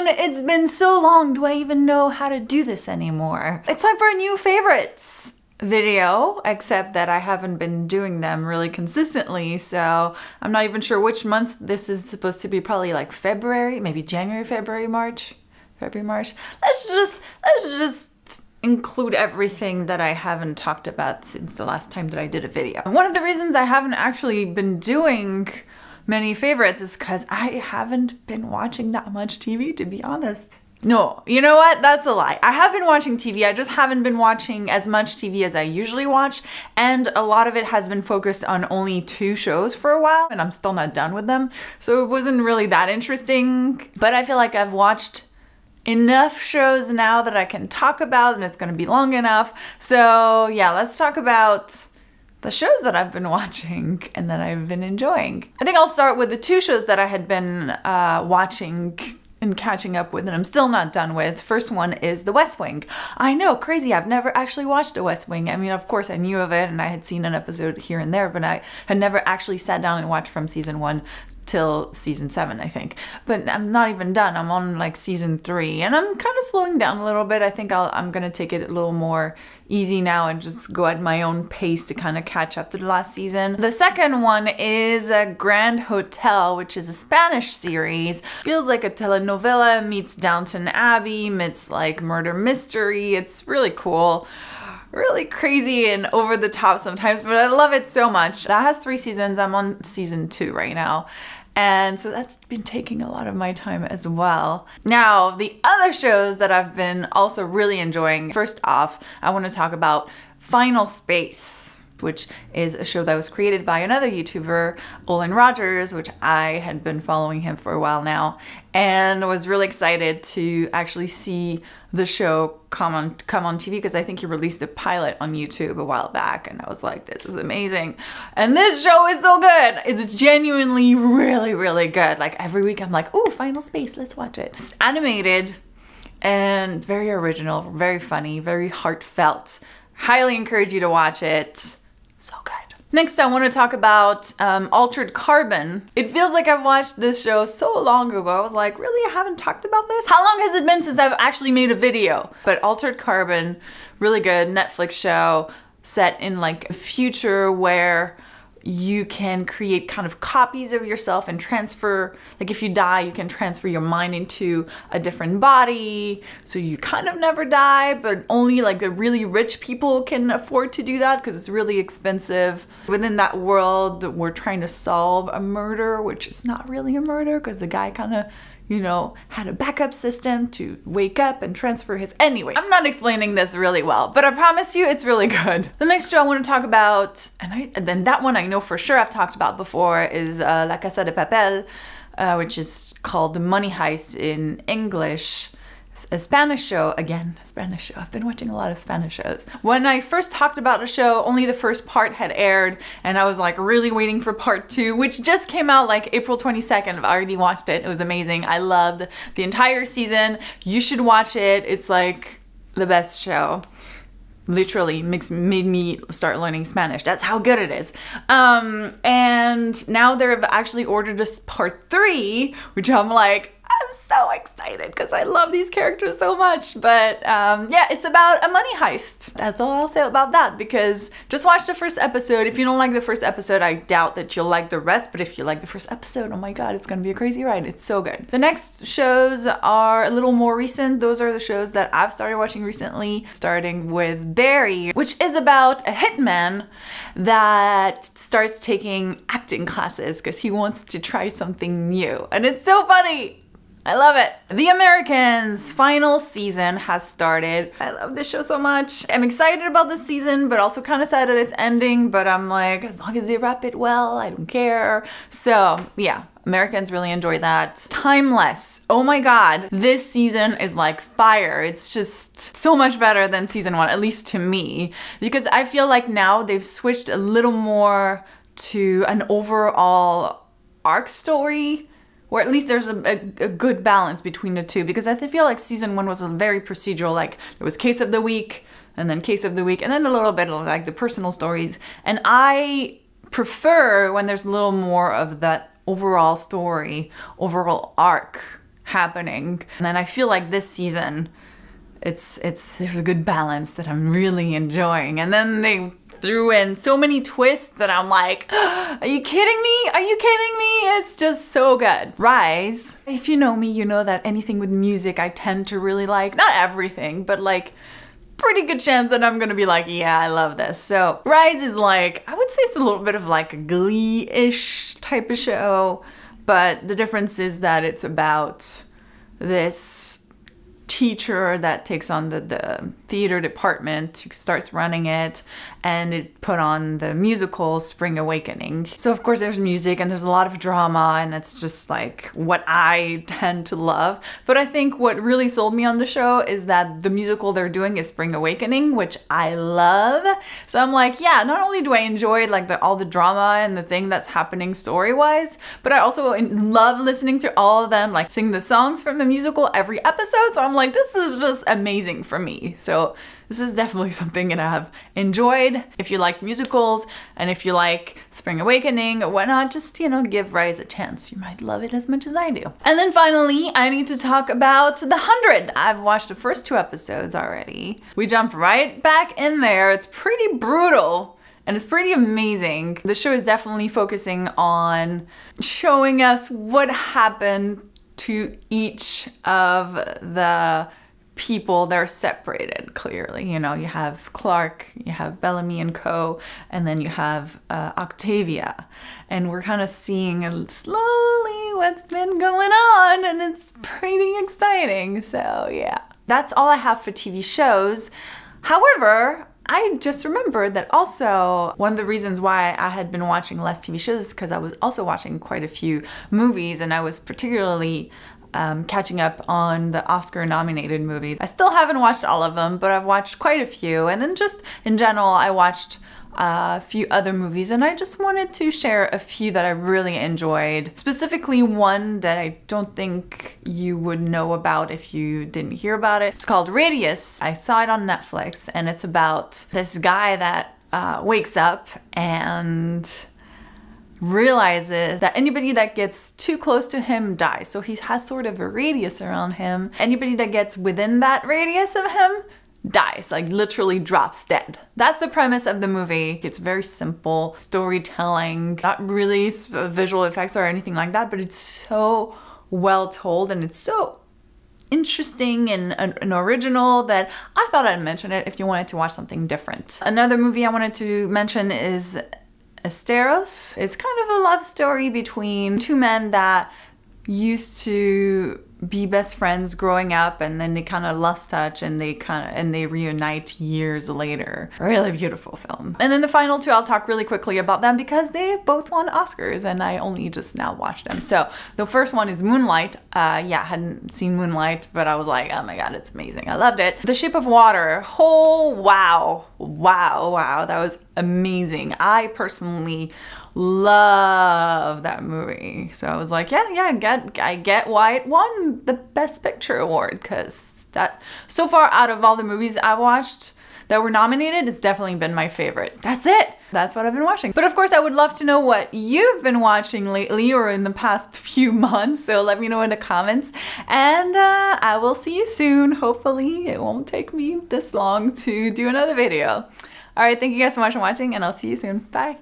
everyone, it's been so long. Do I even know how to do this anymore? It's time for a new favorites video, except that I haven't been doing them really consistently, so I'm not even sure which month this is supposed to be. Probably like February, maybe January, February, March. February, March. Let's just include everything that I haven't talked about since the last time that I did a video. One of the reasons I haven't actually been doing many favorites is because I haven't been watching that much TV, to be honest. No, you know what? That's a lie. I have been watching TV, I just haven't been watching as much TV as I usually watch, and a lot of it has been focused on only 2 shows for a while, and I'm still not done with them, so it wasn't really that interesting. But I feel like I've watched enough shows now that I can talk about, and it's gonna be long enough. So yeah, let's talk about the shows that I've been watching and that I've been enjoying. I think I'll start with the 2 shows that I had been watching and catching up with and I'm still not done with. First one is The West Wing. I know, crazy, I've never actually watched The West Wing. I mean, of course I knew of it and I had seen an episode here and there, but I had never actually sat down and watched from season 1 till season 7, I think. But I'm not even done. I'm on like season 3 and I'm kind of slowing down a little bit. I think I'm gonna take it a little more easy now and just go at my own pace to kind of catch up to the last season. The second one is Grand Hotel, which is a Spanish series. Feels like a telenovela meets Downton Abbey, meets like murder mystery. It's really cool. Really crazy and over the top sometimes, but I love it so much. That has 3 seasons. I'm on season 2 right now. And so that's been taking a lot of my time as well. Now, the other shows that I've been also really enjoying. First off, I want to talk about Final Space, which is a show that was created by another YouTuber, Olin Rogers, which I had been following him for a while now, and was really excited to actually see the show come on TV, because I think he released a pilot on YouTube a while back, and I was like, this is amazing. And this show is so good. It's genuinely really, really good. Like every week I'm like, ooh, Final Space, let's watch it. It's animated and very original, very funny, very heartfelt. Highly encourage you to watch it. So good. Next, I want to talk about Altered Carbon. It feels like I've watched this show so long ago. I was like, really? I haven't talked about this? How long has it been since I've actually made a video? But Altered Carbon, really good Netflix show set in like a future where you can create kind of copies of yourself and transfer, like if you die, you can transfer your mind into a different body. So you kind of never die, but only like the really rich people can afford to do that because it's really expensive. Within that world, we're trying to solve a murder, which is not really a murder because the guy kind of, you know, had a backup system to wake up and transfer his... Anyway, I'm not explaining this really well, but I promise you it's really good. The next show I want to talk about, and then that one I know for sure I've talked about before, is La Casa de Papel, which is called Money Heist in English. A Spanish show, again, a Spanish show. I've been watching a lot of Spanish shows. When I first talked about the show, only the first part had aired, and I was like really waiting for part 2, which just came out like April 22nd. I've already watched it. It was amazing. I loved the entire season. You should watch it. It's like the best show. Literally made me start learning Spanish. That's how good it is. And now they've actually ordered us part 3, which I'm like, I'm so excited because I love these characters so much. But yeah, it's about a money heist. That's all I'll say about that, because just watch the first episode. If you don't like the first episode, I doubt that you'll like the rest. But if you like the first episode, oh my God, it's gonna be a crazy ride. It's so good. The next shows are a little more recent. Those are the shows that I've started watching recently, starting with Barry, which is about a hitman that starts taking acting classes because he wants to try something new. And it's so funny. I love it. The Americans final season has started. I love this show so much. I'm excited about this season, but also kind of sad that it's ending, but I'm like, as long as they wrap it well, I don't care. So yeah, Americans really enjoy that. Timeless. Oh my God. This season is like fire. It's just so much better than season 1, at least to me, because I feel like now they've switched a little more to an overall arc story, or at least there's a good balance between the two, because I feel like season 1 was a very procedural, like it was case of the week, and then case of the week, and then a little bit of like the personal stories. And I prefer when there's a little more of that overall story, overall arc happening. And then I feel like this season, there's a good balance that I'm really enjoying. And then they threw in so many twists that I'm like, are you kidding me? Are you kidding me? It's just so good. Rise, if you know me, you know that anything with music I tend to really like. Not everything, but like pretty good chance that I'm gonna be like, yeah, I love this. So Rise is like, I would say it's a little bit of like a Glee-ish type of show, but the difference is that it's about this teacher that takes on the theater department, who starts running it, and it put on the musical Spring Awakening. So of course there's music and there's a lot of drama, and it's just like what I tend to love. But I think what really sold me on the show is that the musical they're doing is Spring Awakening, which I love. So I'm like, yeah, not only do I enjoy like all the drama and the thing that's happening story-wise, but I also love listening to all of them like sing the songs from the musical every episode. So I'm like, this is just amazing for me. So this is definitely something that I have enjoyed. If you like musicals and if you like Spring Awakening, why not just, you know, give Rise a chance? You might love it as much as I do. And then finally, I need to talk about The 100. I've watched the first 2 episodes already. We jump right back in there. It's pretty brutal. And it's pretty amazing. The show is definitely focusing on showing us what happened to each of the people. They're separated clearly. You know, you have Clark, you have Bellamy and Co, and then you have Octavia. And we're kind of seeing slowly what's been going on, and it's pretty exciting. So yeah, that's all I have for TV shows. However, I just remembered that also one of the reasons why I had been watching less TV shows is because I was also watching quite a few movies, and I was particularly catching up on the Oscar-nominated movies. I still haven't watched all of them, but I've watched quite a few, and then just in general, I watched a few other movies, and I just wanted to share a few that I really enjoyed. Specifically one that I don't think you would know about if you didn't hear about it. It's called Radius. I saw it on Netflix, and it's about this guy that wakes up and realizes that anybody that gets too close to him dies. So he has sort of a radius around him. Anybody that gets within that radius of him dies, like literally drops dead. That's the premise of the movie. It's very simple storytelling, not really visual effects or anything like that, but it's so well told and it's so interesting and original that I thought I'd mention it if you wanted to watch something different. Another movie I wanted to mention is Esteros. It's kind of a love story between 2 men that used to be best friends growing up, and then they kind of lost touch and they reunite years later. Really beautiful film. And then the final 2, I'll talk really quickly about them because they both won Oscars and I only just now watched them. So the first one is Moonlight. Yeah, I hadn't seen Moonlight, but I was like, oh my god, it's amazing. I loved it. The Shape of Water. Oh, wow. Wow. That was amazing. I personally love that movie. So I was like, yeah, I get why it won the Best Picture award, because that, so far out of all the movies I've watched that were nominated, it's definitely been my favorite. That's it. That's what I've been watching. But of course, I would love to know what you've been watching lately or in the past few months. So let me know in the comments. And I will see you soon. Hopefully, it won't take me this long to do another video. All right, thank you guys so much for watching, and I'll see you soon. Bye.